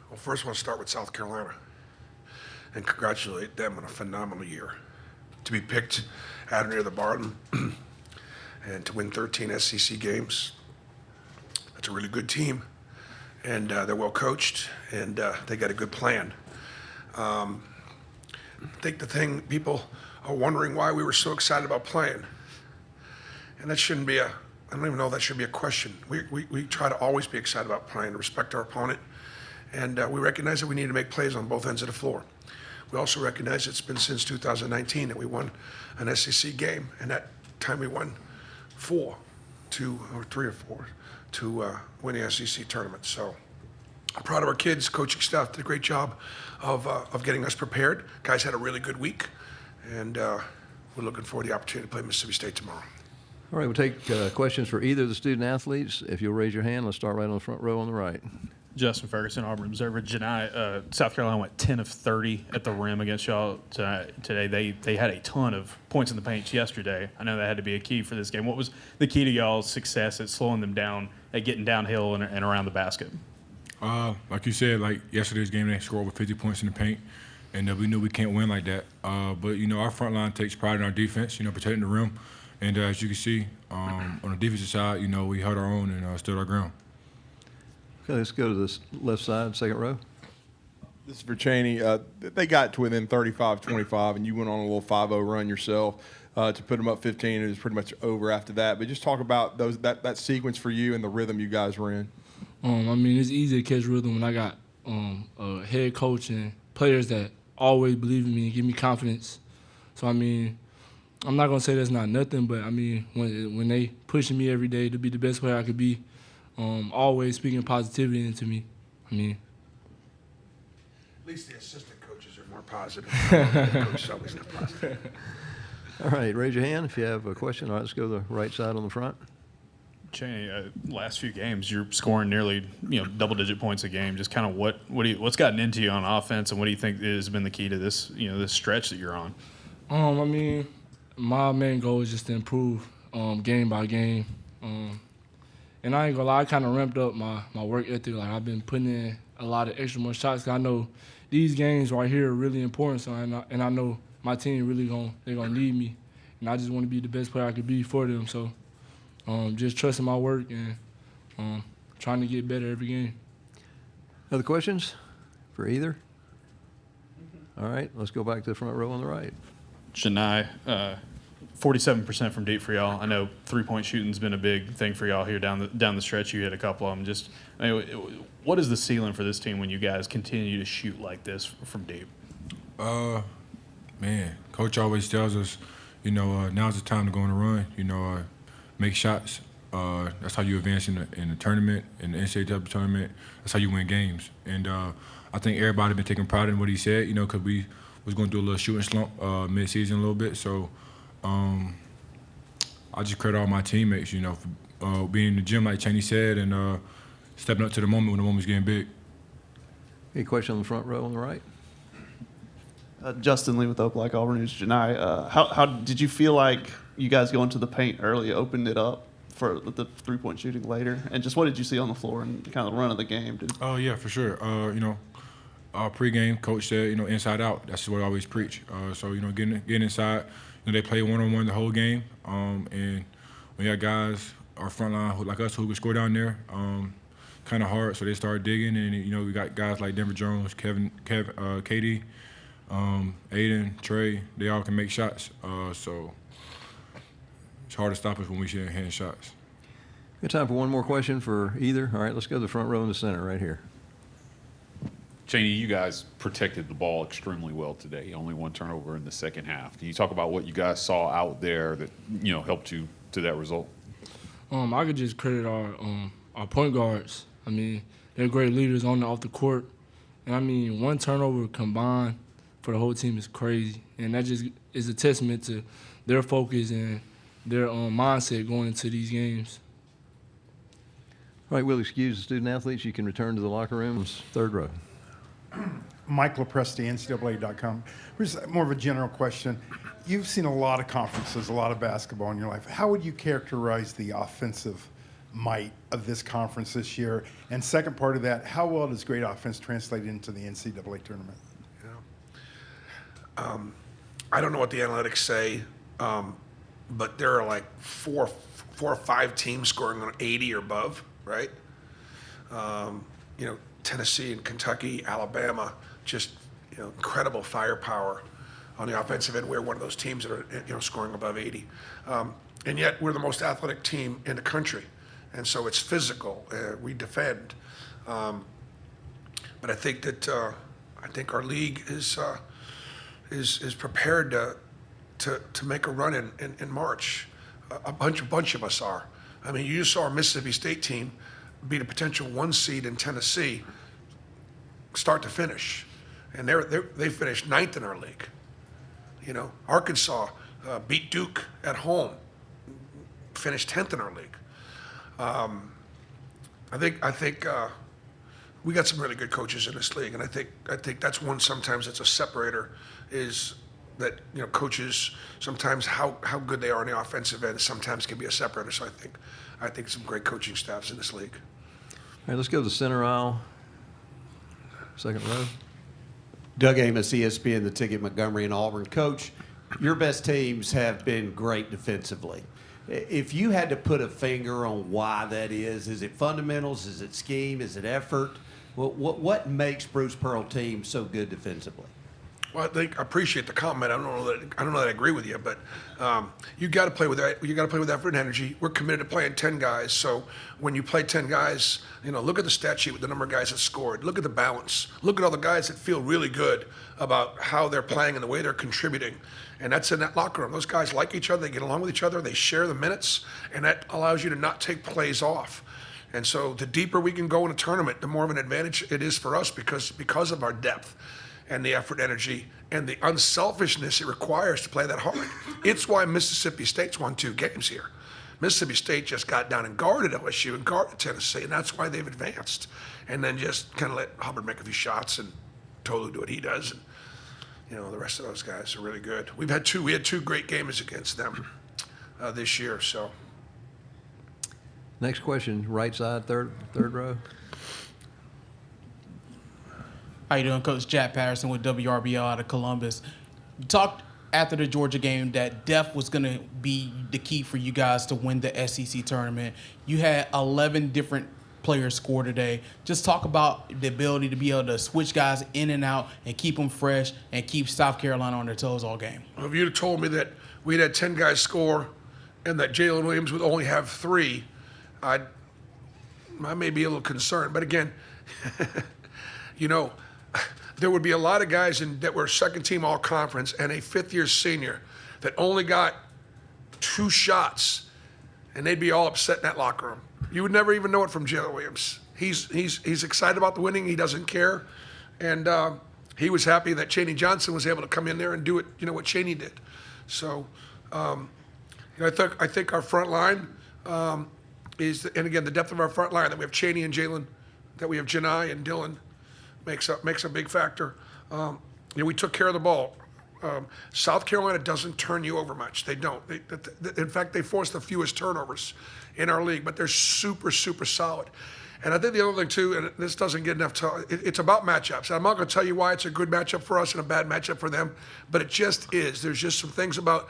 Well, first I want to start with South Carolina and congratulate them on a phenomenal year. To be picked out near the bottom and to win 13 SEC games, that's a really good team. And they're well coached, and they got a good plan. I think the thing people are wondering why we were so excited about playing, and that shouldn't be I don't even know if that should be a question. We try to always be excited about playing, respect our opponent, and we recognize that we need to make plays on both ends of the floor. We also recognize it's been since 2019 that we won an SEC game, and that time we won 3 or 4 to win the SEC tournament. So I'm proud of our kids. Coaching staff did a great job of getting us prepared. Guys had a really good week, and we're looking forward to the opportunity to play Mississippi State tomorrow. All right, we'll take questions for either of the student athletes. If you'll raise your hand, let's start right on the front row on the right. Justin Ferguson, Auburn Observer. Janai, South Carolina went 10 of 30 at the rim against y'all today. They had a ton of points in the paint yesterday. I know that had to be a key for this game. What was the key to y'all's success at slowing them down, at getting downhill and around the basket? Like you said, like yesterday's game, they scored over 50 points in the paint, and we knew we can't win like that. But, our front line takes pride in our defense, protecting the rim. And as you can see, on the defensive side, we held our own and stood our ground. Okay, let's go to this left side, second row. This is for Chaney. They got to within 35-25, and you went on a little 5-0 run yourself to put them up 15. It was pretty much over after that. But just talk about that sequence for you and the rhythm you guys were in. It's easy to catch rhythm when I got a head coach and players that always believe in me and give me confidence. So, I'm not going to say that's not nothing, but, when they pushing me every day to be the best player I could be, always speaking positivity into me, At least the assistant coaches are more positive. The coach is always not positive. All right, raise your hand if you have a question. All right, let's go to the right side on the front. Chaney, last few games, you're scoring nearly double-digit points a game. Just kind of what's gotten into you on offense, and what do you think has been the key to this this stretch that you're on? My main goal is just to improve game by game. And I ain't gonna lie, I kind of ramped up my work ethic. Like, I've been putting in a lot of extra more shots. 'Cause I know these games right here are really important. So and I know my team really they're gonna need me, and I just want to be the best player I could be for them. So just trusting my work and trying to get better every game. Other questions for either? All right, let's go back to the front row on the right. Janai, 47% from deep for y'all. I know three-point shooting's been a big thing for y'all here down the stretch. You hit a couple of them. Just, what is the ceiling for this team when you guys continue to shoot like this from deep? Coach always tells us, now's the time to go on a run. Make shots. That's how you advance in the tournament, in the NCAA tournament. That's how you win games. And I think everybody been taking pride in what he said. Because we was going through a little shooting slump mid-season a little bit. So I just credit all my teammates, for being in the gym like Chaney said, and stepping up to the moment when the moment's getting big. Any question on the front row on the right? Justin Lee with Oak Lake Auburn News. Janai, how did you feel like you guys going to the paint early opened it up for the three-point shooting later? And just what did you see on the floor and kind of the run of the game? Oh, yeah, for sure. Our pregame coach said, inside out. That's what I always preach. So, getting inside. They play one-on-one the whole game. And we got guys, our front line like us, who could score down there, kind of hard. So they started digging. And, we got guys like Denver Jones, KD, Aiden, Trey. They all can make shots. So it's hard to stop us when we should hand shots. Good time for one more question for either. All right, let's go to the front row in the center right here. Chaney, you guys protected the ball extremely well today. Only one turnover in the second half. Can you talk about what you guys saw out there that helped you to that result? I could just credit our point guards. They're great leaders on and off the court. And one turnover combined for the whole team is crazy. And that just is a testament to their focus and their mindset going into these games. All right, we'll excuse the student athletes. You can return to the locker rooms, third row. Mike LaPresti, NCAA.com. Here's more of a general question. You've seen a lot of conferences, a lot of basketball in your life. How would you characterize the offensive might of this conference this year? And second part of that, how well does great offense translate into the NCAA tournament? I don't know what the analytics say, but there are like four or five teams scoring on 80 or above, right? Tennessee and Kentucky, Alabama, just incredible firepower on the offensive end. We're one of those teams that are scoring above 80, and yet we're the most athletic team in the country, and so it's physical. We defend, but I think that our league is prepared to make a run in March. A bunch of us are. I mean, you saw our Mississippi State team beat a potential 1 seed in Tennessee, start to finish, and they finished 9th in our league. Arkansas beat Duke at home, finished 10th in our league. I think we got some really good coaches in this league, and I think that's one sometimes it's a separator, is that coaches sometimes how good they are on the offensive end sometimes can be a separator. So I think some great coaching staffs in this league. All right, let's go to the center aisle, second row. Doug Amos, ESPN, the Ticket, Montgomery, and Auburn. Coach, your best teams have been great defensively. If you had to put a finger on why that is it fundamentals? Is it scheme? Is it effort? What makes Bruce Pearl team so good defensively? Well, I appreciate the comment. I don't know that I agree with you, but you got to play with that. You got to play with effort and energy. We're committed to playing 10 guys. So when you play 10 guys, look at the stat sheet with the number of guys that scored. Look at the balance. Look at all the guys that feel really good about how they're playing and the way they're contributing. And that's in that locker room. Those guys like each other. They get along with each other. They share the minutes, and that allows you to not take plays off. And so the deeper we can go in a tournament, the more of an advantage it is for us because of our depth and the effort, energy, and the unselfishness it requires to play that hard. It's why Mississippi State's won 2 games here. Mississippi State just got down and guarded LSU and guarded Tennessee, and that's why they've advanced. And then just kind of let Hubbard make a few shots and Tolu do what he does. And, the rest of those guys are really good. We had 2 great games against them this year, so. Next question, right side, third row. How you doing, Coach? Jack Patterson with WRBL out of Columbus. You talked after the Georgia game that depth was going to be the key for you guys to win the SEC tournament. You had 11 different players score today. Just talk about the ability to be able to switch guys in and out and keep them fresh and keep South Carolina on their toes all game. Well, if you'd have told me that we'd had 10 guys score and that Jalen Williams would only have 3, I may be a little concerned. But again, there would be a lot of guys that were second-team all-conference and a fifth-year senior that only got 2 shots, and they'd be all upset in that locker room. You would never even know it from Jalen Williams. He's excited about the winning. He doesn't care, and he was happy that Chaney Johnson was able to come in there and do it. What Chaney did. So, I think our front line is, and again, the depth of our front line, that we have Chaney and Jalen, that we have Janai and Dylan, makes a big factor. We took care of the ball. South Carolina doesn't turn you over much. They don't. In fact, they force the fewest turnovers in our league, but they're super, super solid. And I think the other thing, too, and this doesn't get enough time, it's about matchups. I'm not going to tell you why it's a good matchup for us and a bad matchup for them, but it just is. There's just some things about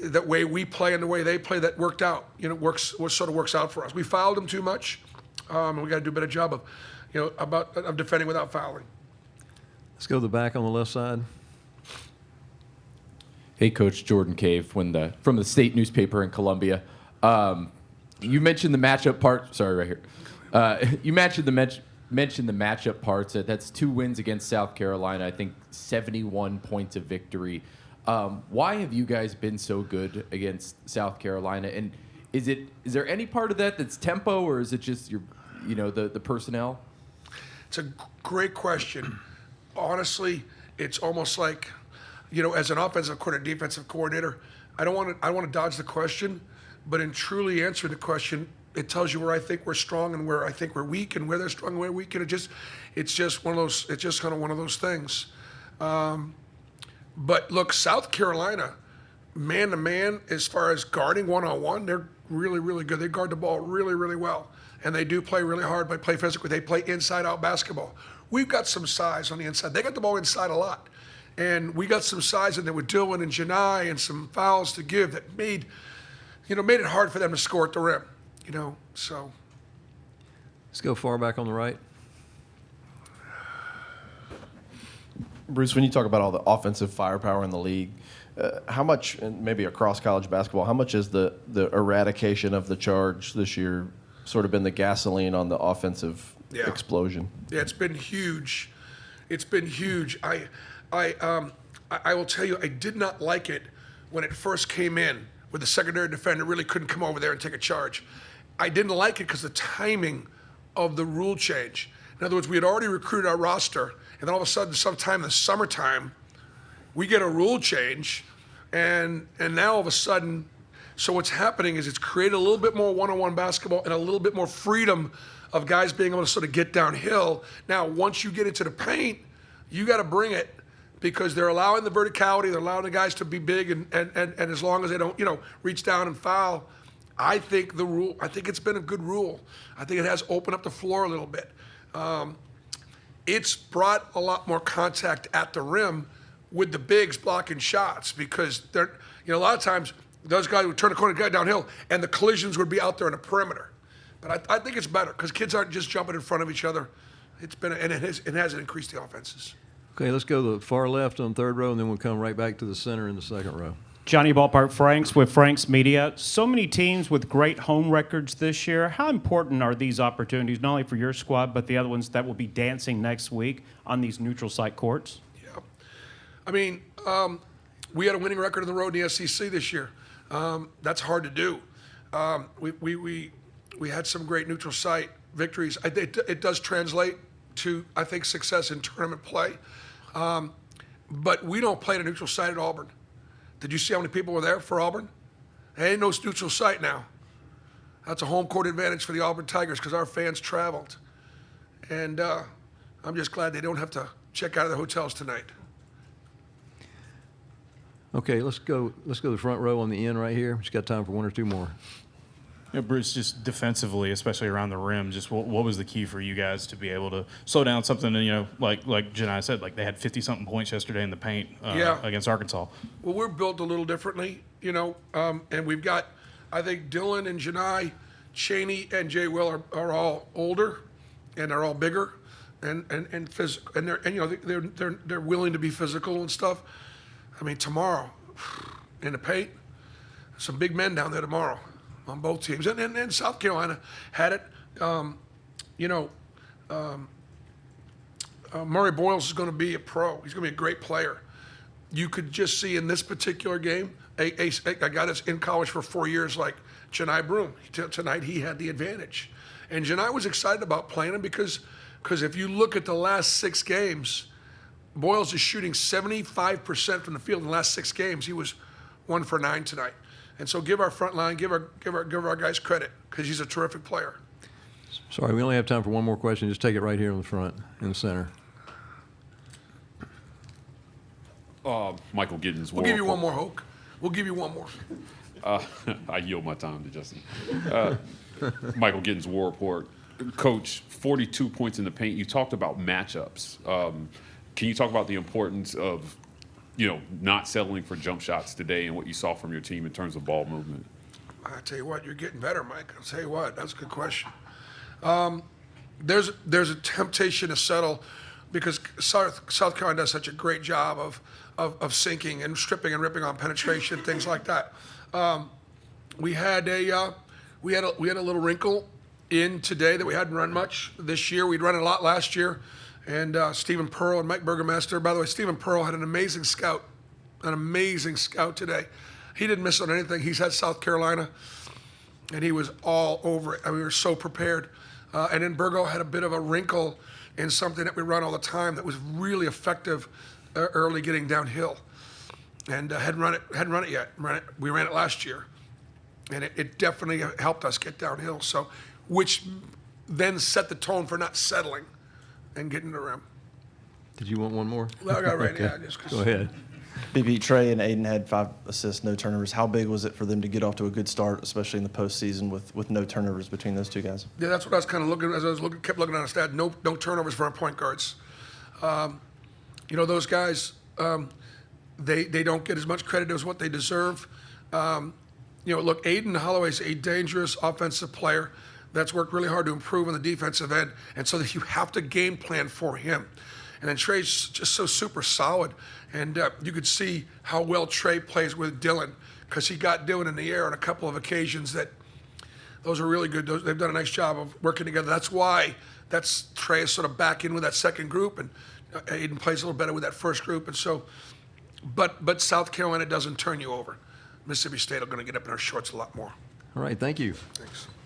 the way we play and the way they play that worked out. Sort of works out for us. We fouled them too much, and we got to do a better job of defending without fouling. Let's go to the back on the left side. Hey, Coach, Jordan Cave from the state newspaper in Columbia. You mentioned the matchup part. Sorry, right here. You mentioned the matchup parts. That's 2 wins against South Carolina. I think 71 points of victory. Why have you guys been so good against South Carolina? And is there any part of that that's tempo, or is it just the personnel? It's a great question. Honestly, it's almost like, as an offensive coordinator, defensive coordinator, I want to dodge the question, but in truly answering the question, it tells you where I think we're strong and where I think we're weak, and where they're strong and where we're weak, and it's just one of those. It's just kind of one of those things. But look, South Carolina, man to man, as far as guarding one-on-one, really, really good. They guard the ball really, really well. And they do play really hard, but play physically. They play inside-out basketball. We've got some size on the inside. They got the ball inside a lot. And we got some size in there with Dylan and Janai and some fouls to give that made it hard for them to score at the rim, so. Let's go far back on the right. Bruce, when you talk about all the offensive firepower in the league, how much, and maybe across college basketball, how much is the eradication of the charge this year sort of been the gasoline on the offensive explosion? Yeah, it's been huge. It's been huge. I will tell you, I did not like it when it first came in, where the secondary defender really couldn't come over there and take a charge. I didn't like it because the timing of the rule change. In other words, we had already recruited our roster, and then all of a sudden, sometime in the summertime, we get a rule change, and now all of a sudden, so what's happening is it's created a little bit more one-on-one basketball and a little bit more freedom of guys being able to sort of get downhill. Now, once you get into the paint, you got to bring it, because they're allowing the verticality, they're allowing the guys to be big, and as long as they don't, reach down and foul, I think it's been a good rule. I think it has opened up the floor a little bit. It's brought a lot more contact at the rim with the bigs blocking shots, because they're, a lot of times those guys would turn the corner, guy downhill, and the collisions would be out there in the perimeter. But I think it's better because kids aren't just jumping in front of each other. It has increased the offenses. Okay, let's go to the far left on third row, and then we'll come right back to the center in the second row. Johnny Ballpark Franks with Franks Media. So many teams with great home records this year. How important are these opportunities, not only for your squad, but the other ones that will be dancing next week on these neutral site courts? Yeah. I mean, we had a winning record on the road in the SEC this year. That's hard to do. We had some great neutral site victories. It does translate to, I think, success in tournament play. But we don't play at a neutral site at Auburn. Did you see how many people were there for Auburn? There ain't no neutral site now. That's a home court advantage for the Auburn Tigers because our fans traveled. And I'm just glad they don't have to check out of the hotels tonight. Okay, let's go to the front row on the end right here. Just got time for one or two more. Bruce, just defensively, especially around the rim, just what was the key for you guys to be able to slow down something? Like Janai said, like they had 50-something points yesterday in the paint against Arkansas. Well, we're built a little differently, and we've got, I think Dylan and Janai, Cheney and Jay Will are all older, and they're all bigger, and physical, and they're willing to be physical and stuff. I mean, tomorrow in the paint, some big men down there tomorrow on both teams. And South Carolina had it. Murray Boyles is going to be a pro. He's going to be a great player. You could just see in this particular game, a guy that's in college for 4 years like Janai Broom. Tonight he had the advantage. And Janai was excited about playing him because if you look at the last 6 games, Boyles is shooting 75% from the field in the last 6 games. He was 1 for 9 tonight. And so give our front line, give our guys credit because he's a terrific player. Sorry, we only have time for one more question. Just take it right here in the front, in the center. Michael Giddens. We'll give you one more, Hoke. We'll give you one more. I yield my time to Justin. Michael Giddens, War Report. Coach, 42 points in the paint. You talked about matchups. Can you talk about the importance of not settling for jump shots today and what you saw from your team in terms of ball movement? I tell you what, you're getting better, Mike. I'll tell you what, that's a good question. There's a temptation to settle because South Carolina does such a great job of sinking and stripping and ripping on penetration, things like that. We had a little wrinkle in today that we hadn't run much this year. We'd run a lot last year. And Stephen Pearl and Mike Burgermaster. By the way, Stephen Pearl had an amazing scout today. He didn't miss on anything. He's at South Carolina, and he was all over it. I mean, we were so prepared. And then Burgo had a bit of a wrinkle in something that we run all the time that was really effective early getting downhill. And hadn't run it yet. We ran it last year, and it definitely helped us get downhill. So, which then set the tone for not settling and getting the rim. Did you want one more? Well, I got right. Okay. Yeah, just 'cause Go ahead. BP, Trey and Aiden had 5 assists, no turnovers. How big was it for them to get off to a good start, especially in the postseason with no turnovers between those two guys? Yeah, that's what I was kind of looking as I was kept looking at the stat. No turnovers for our point guards. Those guys, they don't get as much credit as what they deserve. Look, Aiden Holloway's a dangerous offensive player that's worked really hard to improve on the defensive end, and so that you have to game plan for him. And then Trey's just so super solid, and you could see how well Trey plays with Dylan, because he got Dylan in the air on a couple of occasions that those are really good. They've done a nice job of working together. That's why Trey is sort of back in with that second group, and Aiden plays a little better with that first group. And so, but South Carolina doesn't turn you over. Mississippi State are going to get up in our shorts a lot more. All right, thank you. Thanks.